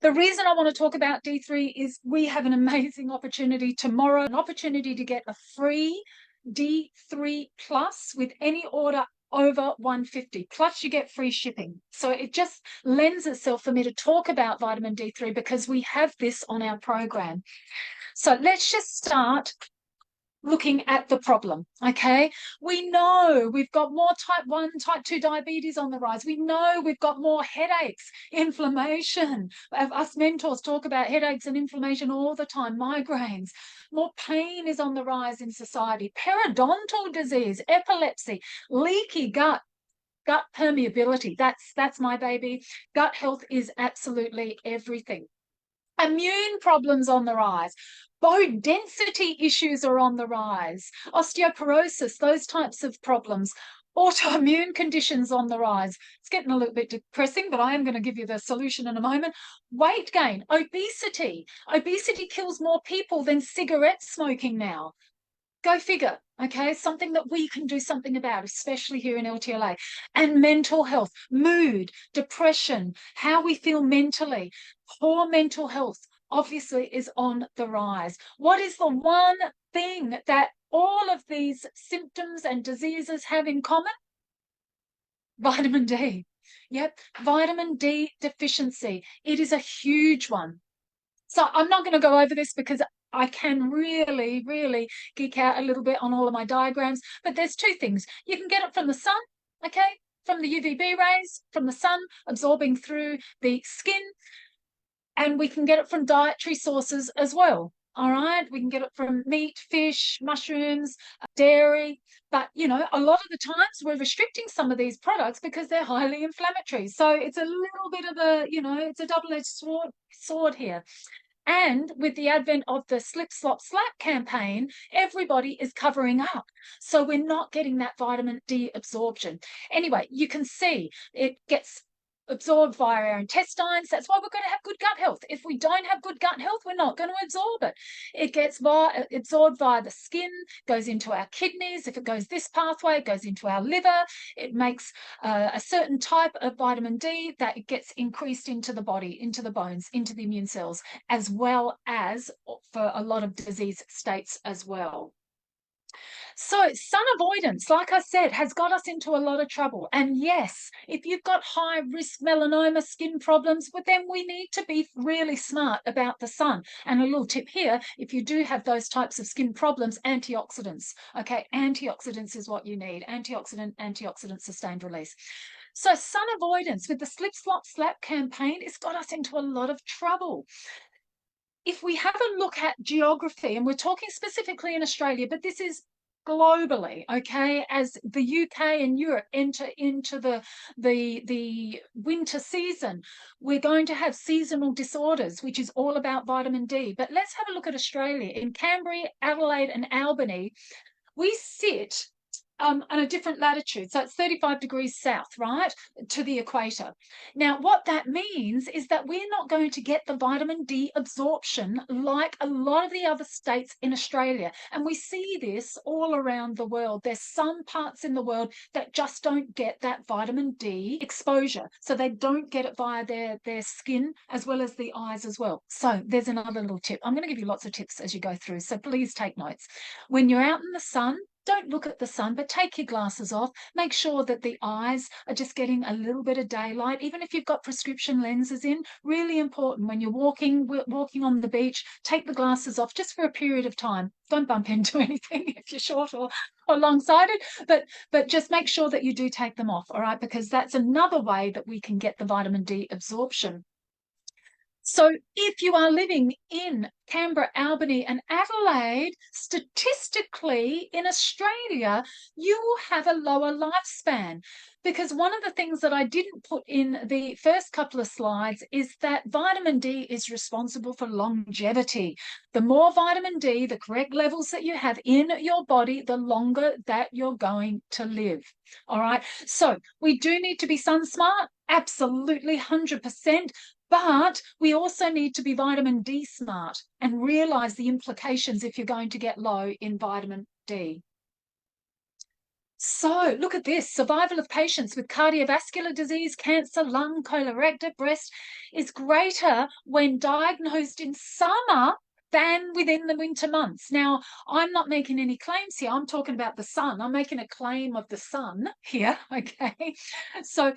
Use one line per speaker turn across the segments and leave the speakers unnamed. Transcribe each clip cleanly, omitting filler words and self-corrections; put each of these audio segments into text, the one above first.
The reason I want to talk about D3 is we have an amazing opportunity tomorrow, an opportunity to get a free D3 plus with any order over 150, plus you get free shipping. So it just lends itself for me to talk about vitamin D3 because we have this on our program. So let's just start looking at the problem, okay? We know we've got more type 1, type 2 diabetes on the rise. We know we've got more headaches, inflammation. Us mentors talk about headaches and inflammation all the time, migraines. More pain is on the rise in society, periodontal disease, epilepsy, leaky gut permeability. That's my baby. Gut health is absolutely everything. Immune problems on the rise. Bone density issues are on the rise. Osteoporosis, those types of problems. Autoimmune conditions on the rise. It's getting a little bit depressing, but I am going to give you the solution in a moment. Weight gain, obesity. Obesity kills more people than cigarette smoking now. Go figure, okay? Something that we can do something about, especially here in LTLA. And mental health, mood, depression, how we feel mentally. Poor mental health obviously is on the rise. What is the one thing that all of these symptoms and diseases have in common? Vitamin D. Yep, vitamin D deficiency. It is a huge one. So I'm not going to go over this because I can really, really geek out a little bit on all of my diagrams. But there's two things. You can get it from the sun, okay, from the UVB rays, from the sun absorbing through the skin. And we can get it from dietary sources as well. All right, we can get it from meat, fish, mushrooms, dairy. But, you know, a lot of the times we're restricting some of these products because they're highly inflammatory. So it's a little bit of a, you know, it's a double-edged sword here. And with the advent of the slip, slop, slap campaign, everybody is covering up. So we're not getting that vitamin D absorption. Anyway, you can see it gets absorbed via our intestines. That's why we're going to have good gut health. If we don't have good gut health, we're not going to absorb it. It gets absorbed via the skin, goes into our kidneys. If it goes this pathway, it goes into our liver. It makes a certain type of vitamin D that it gets increased into the body, into the bones, into the immune cells, as well as for a lot of disease states as well. So sun avoidance, like I said, has got us into a lot of trouble. And yes, if you've got high risk melanoma skin problems, well, then we need to be really smart about the sun. And a little tip here, if you do have those types of skin problems, antioxidants. Okay, antioxidants is what you need. Antioxidant sustained release. So sun avoidance with the slip, slop, slap campaign, it's got us into a lot of trouble. If we have a look at geography, and we're talking specifically in Australia, but this is globally, okay, as the UK and Europe enter into the winter season, we're going to have seasonal disorders, which is all about vitamin D. But let's have a look at Australia. In Canberra, Adelaide and Albany, we sit on a different latitude. So it's 35 degrees south, right, to the equator. Now, what that means is that we're not going to get the vitamin D absorption like a lot of the other states in Australia. And we see this all around the world. There's some parts in the world that just don't get that vitamin D exposure. So they don't get it via their skin as well as the eyes as well. So there's another little tip. I'm going to give you lots of tips as you go through. So please take notes. When you're out in the sun, don't look at the sun, but take your glasses off. Make sure that the eyes are just getting a little bit of daylight, even if you've got prescription lenses in. Really important when you're walking on the beach, take the glasses off just for a period of time. Don't bump into anything if you're short or long-sighted, but just make sure that you do take them off, all right, because that's another way that we can get the vitamin D absorption. So if you are living in Canberra, Albany and Adelaide, statistically in Australia, you will have a lower lifespan. Because one of the things that I didn't put in the first couple of slides is that vitamin D is responsible for longevity. The more vitamin D, the correct levels that you have in your body, the longer that you're going to live. All right. So we do need to be sun smart. Absolutely, 100%. But we also need to be vitamin D smart and realize the implications if you're going to get low in vitamin D. So look at this. Survival of patients with cardiovascular disease, cancer, lung, colorectal, breast is greater when diagnosed in summer than within the winter months. Now, I'm not making any claims here. I'm talking about the sun. I'm making a claim of the sun here, okay? So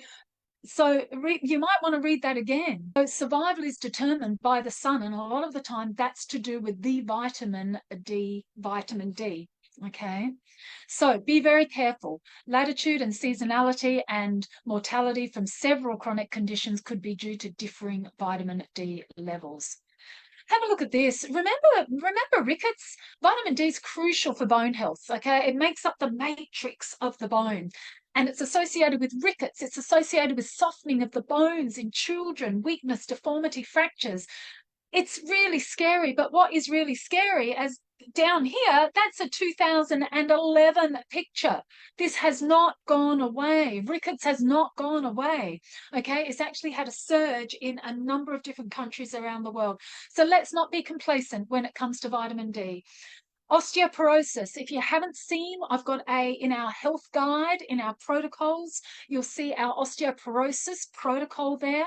you might want to read that again. So survival is determined by the sun, and a lot of the time that's to do with the vitamin D, okay? So be very careful. Latitude and seasonality and mortality from several chronic conditions could be due to differing vitamin D levels. Have a look at this. Remember rickets? Vitamin D is crucial for bone health, okay? It makes up the matrix of the bone. And it's associated with rickets. It's associated with softening of the bones in children, weakness, deformity, fractures. It's really scary. But what is really scary, as down here, that's a 2011 picture. This has not gone away. Rickets has not gone away. Okay, it's actually had a surge in a number of different countries around the world. So let's not be complacent when it comes to vitamin D. Osteoporosis. If you haven't seen, I've got in our health guide, in our protocols, you'll see our osteoporosis protocol there.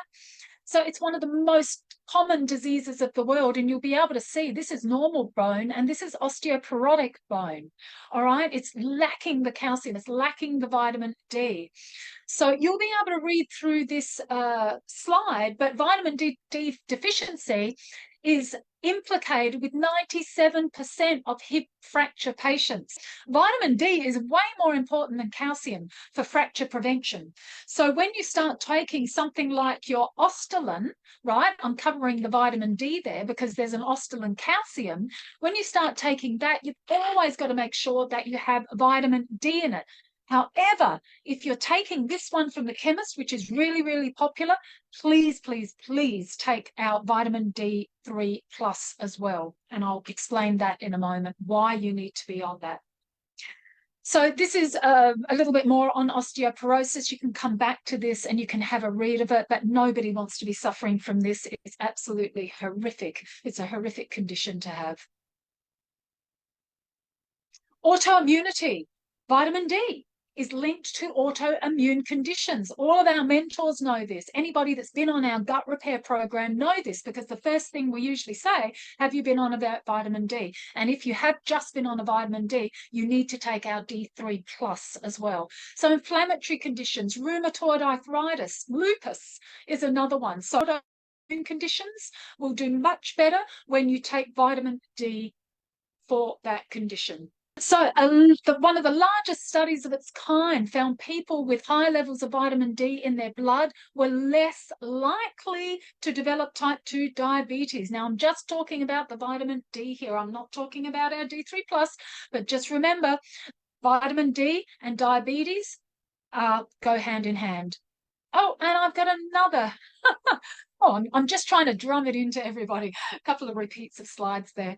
So it's one of the most common diseases of the world, and you'll be able to see this is normal bone and this is osteoporotic bone. All right, it's lacking the calcium, it's lacking the vitamin D. So you'll be able to read through this slide, but vitamin D deficiency is implicated with 97% of hip fracture patients. Vitamin D is way more important than calcium for fracture prevention. So when you start taking something like your Ostalin, right, I'm covering the vitamin D there because there's an Ostalin calcium. When you start taking that, you've always got to make sure that you have vitamin D in it. However, if you're taking this one from the chemist, which is really, really popular, please, please, please take our vitamin D3 plus as well. And I'll explain that in a moment, why you need to be on that. So this is a little bit more on osteoporosis. You can come back to this and you can have a read of it, but nobody wants to be suffering from this. It's absolutely horrific. It's a horrific condition to have. Autoimmunity, vitamin D is linked to autoimmune conditions. All of our mentors know this. Anybody that's been on our gut repair program know this, because the first thing we usually say, have you been on a vitamin D? And if you have just been on a vitamin D, you need to take our D3 plus as well. So inflammatory conditions, rheumatoid arthritis, lupus is another one. So autoimmune conditions will do much better when you take vitamin D for that condition. So one of the largest studies of its kind found people with high levels of vitamin D in their blood were less likely to develop type 2 diabetes. Now, I'm just talking about the vitamin D here. I'm not talking about our D3+, but just remember, vitamin D and diabetes go hand in hand. Oh, and I've got another. I'm just trying to drum it into everybody. A couple of repeats of slides there.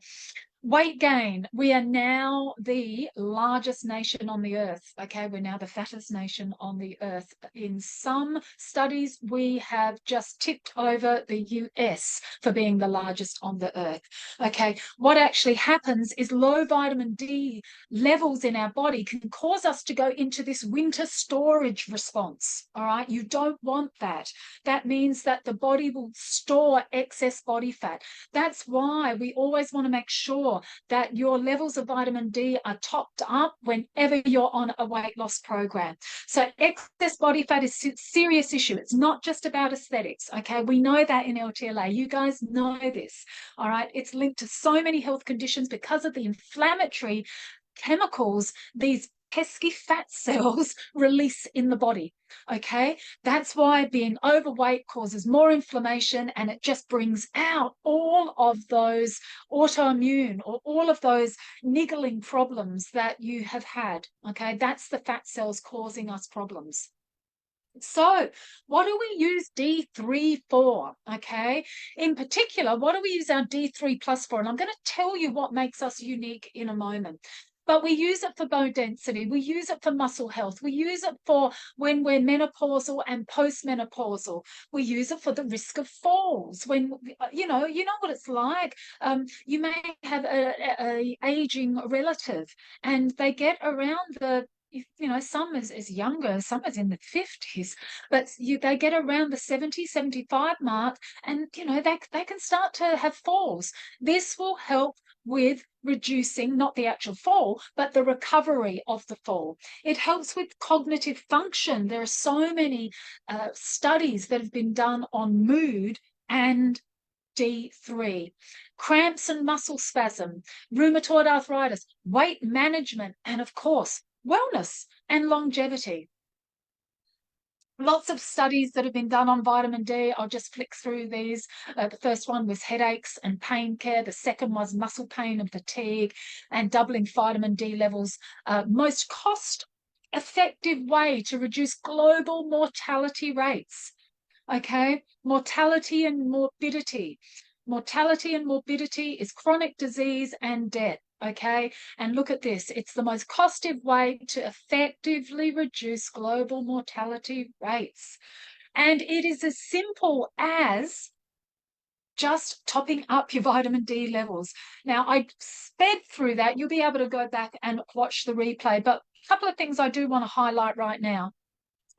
Weight gain. We are now the largest nation on the earth. Okay, we're now the fattest nation on the earth. In some studies, we have just tipped over the US for being the largest on the earth. Okay, what actually happens is low vitamin D levels in our body can cause us to go into this winter storage response. All right, you don't want that. That means that the body will store excess body fat. That's why we always want to make sure that your levels of vitamin D are topped up whenever you're on a weight loss program. So excess body fat is a serious issue. It's not just about aesthetics, okay? We know that in LTLA. You guys know this, all right? It's linked to so many health conditions because of the inflammatory chemicals these pesky fat cells release in the body. Okay, that's why being overweight causes more inflammation, and it just brings out all of those autoimmune or all of those niggling problems that you have had. Okay, that's the fat cells causing us problems. So what do we use D3 for? Okay, in particular, what do we use our D3 plus for? And I'm going to tell you what makes us unique in a moment. But we use it for bone density. We use it for muscle health. We use it for when we're menopausal and postmenopausal. We use it for the risk of falls. When, you know what it's like. You may have a aging relative and they get around the some as younger, some is in the 50s, but they get around the 70, 75 mark, and they can start to have falls. This will help with reducing not the actual fall, but the recovery of the fall. It helps with cognitive function. There are so many studies that have been done on mood and D3, cramps and muscle spasm, rheumatoid arthritis, weight management, and of course, wellness and longevity. Lots of studies that have been done on vitamin D. I'll just flick through these. The first one was headaches and pain care. The second was muscle pain and fatigue and doubling vitamin D levels. Most cost-effective way to reduce global mortality rates. Okay, mortality and morbidity. Mortality and morbidity is chronic disease and death. Okay, and look at this. It's the most costly way to effectively reduce global mortality rates. And it is as simple as just topping up your vitamin D levels. Now, I sped through that. You'll be able to go back and watch the replay. But a couple of things I do want to highlight right now.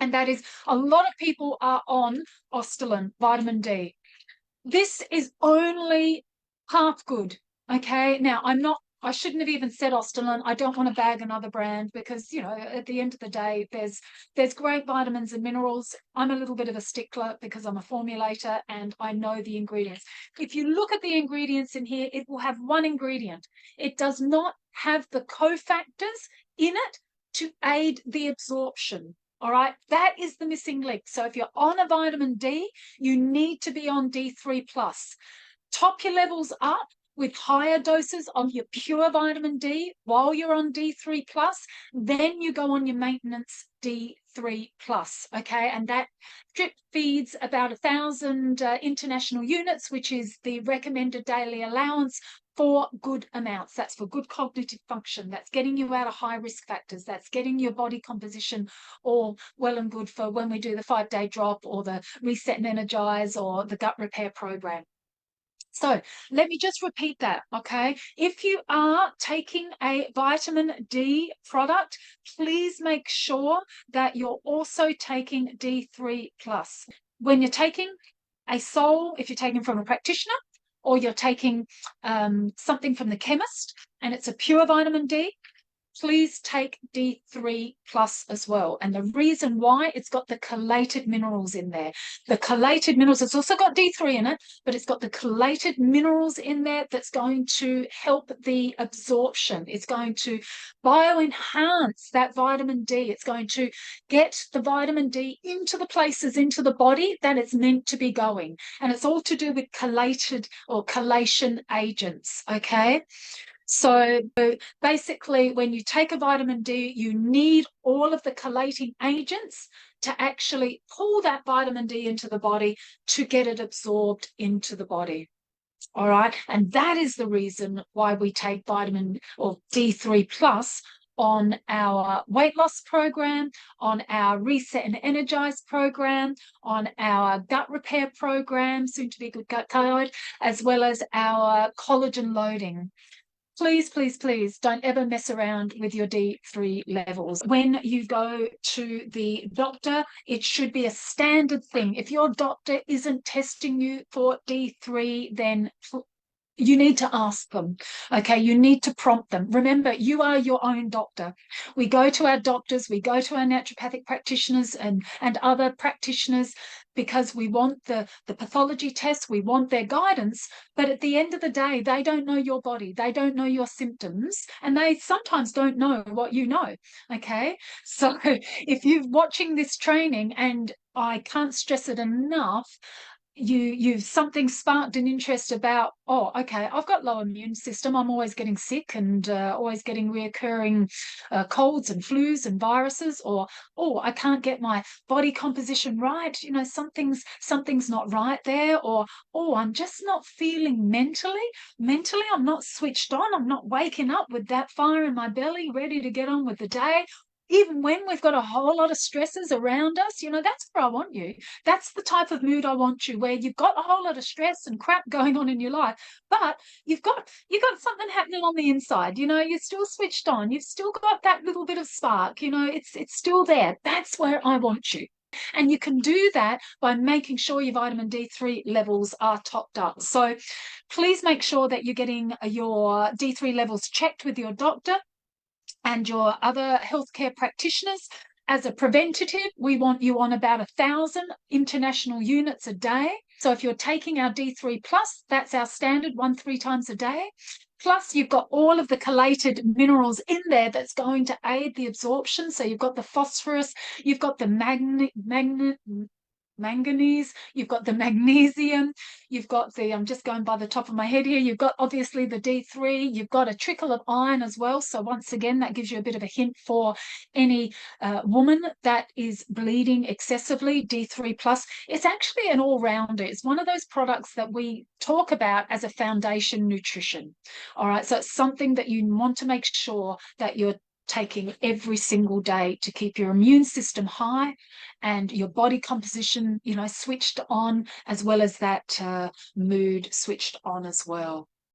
And that is, a lot of people are on Ostalin, vitamin D. This is only half good, okay? Now, I shouldn't have even said Ostalin. I don't want to bag another brand because, at the end of the day, there's great vitamins and minerals. I'm a little bit of a stickler because I'm a formulator and I know the ingredients. If you look at the ingredients in here, it will have one ingredient. It does not have the cofactors in it to aid the absorption. All right, that is the missing link. So if you're on a vitamin D, you need to be on D3+. Top your levels up with higher doses of your pure vitamin D while you're on D3+, then you go on your maintenance D3+, okay? And that drip feeds about 1,000 international units, which is the recommended daily allowance for good amounts. That's for good cognitive function. That's getting you out of high risk factors. That's getting your body composition all well and good for when we do the 5-day drop or the reset and energize or the gut repair program. So let me just repeat that, okay? If you are taking a vitamin D product, please make sure that you're also taking D3+. When you're taking a Sol, if you're taking from a practitioner, or you're taking something from the chemist and it's a pure vitamin D, please take D3+ as well. And the reason why, it's got the chelated minerals in there. The chelated minerals, it's also got D3 in it, but it's got the chelated minerals in there that's going to help the absorption. It's going to bioenhance that vitamin D. It's going to get the vitamin D into the places, into the body that it's meant to be going. And it's all to do with chelated or chelation agents, okay? So basically, when you take a vitamin D, you need all of the chelating agents to actually pull that vitamin D into the body to get it absorbed into the body. All right. And that is the reason why we take vitamin or D3+ on our weight loss program, on our reset and energize program, on our gut repair program, soon to be good gut thyroid, as well as our collagen loading. Please, please, please don't ever mess around with your D3 levels. When you go to the doctor, it should be a standard thing. If your doctor isn't testing you for D3, then you need to ask them, okay? You need to prompt them. Remember, you are your own doctor. We go to our doctors, we go to our naturopathic practitioners and other practitioners because we want the pathology tests, we want their guidance, but at the end of the day, they don't know your body, they don't know your symptoms, and they sometimes don't know what you know, okay? So if you're watching this training, and I can't stress it enough, you've something sparked an interest about, oh, okay, I've got low immune system, I'm always getting sick and always getting reoccurring colds and flus and viruses, or oh, I can't get my body composition right, something's not right there, or oh, I'm just not feeling mentally I'm not switched on, I'm not waking up with that fire in my belly ready to get on with the day. even when we've got a whole lot of stresses around us, that's where I want you. That's the type of mood I want you, where you've got a whole lot of stress and crap going on in your life, but you've got something happening on the inside. You're still switched on. You've still got that little bit of spark. It's still there. That's where I want you. And you can do that by making sure your vitamin D3 levels are topped up. So please make sure that you're getting your D3 levels checked with your doctor and your other healthcare practitioners. As a preventative, we want you on about 1,000 international units a day. So if you're taking our D3 plus, that's our standard 3 times a day. Plus, you've got all of the chelated minerals in there that's going to aid the absorption. So you've got the phosphorus, you've got the manganese, you've got the magnesium, you've got the, I'm just going by the top of my head here, you've got obviously the D3, you've got a trickle of iron as well. So once again, that gives you a bit of a hint for any woman that is bleeding excessively. D3 plus, it's actually an all-rounder. It's one of those products that we talk about as a foundation nutrition. All right, so it's something that you want to make sure that you're taking every single day to keep your immune system high and your body composition, switched on, as well as that mood switched on as well.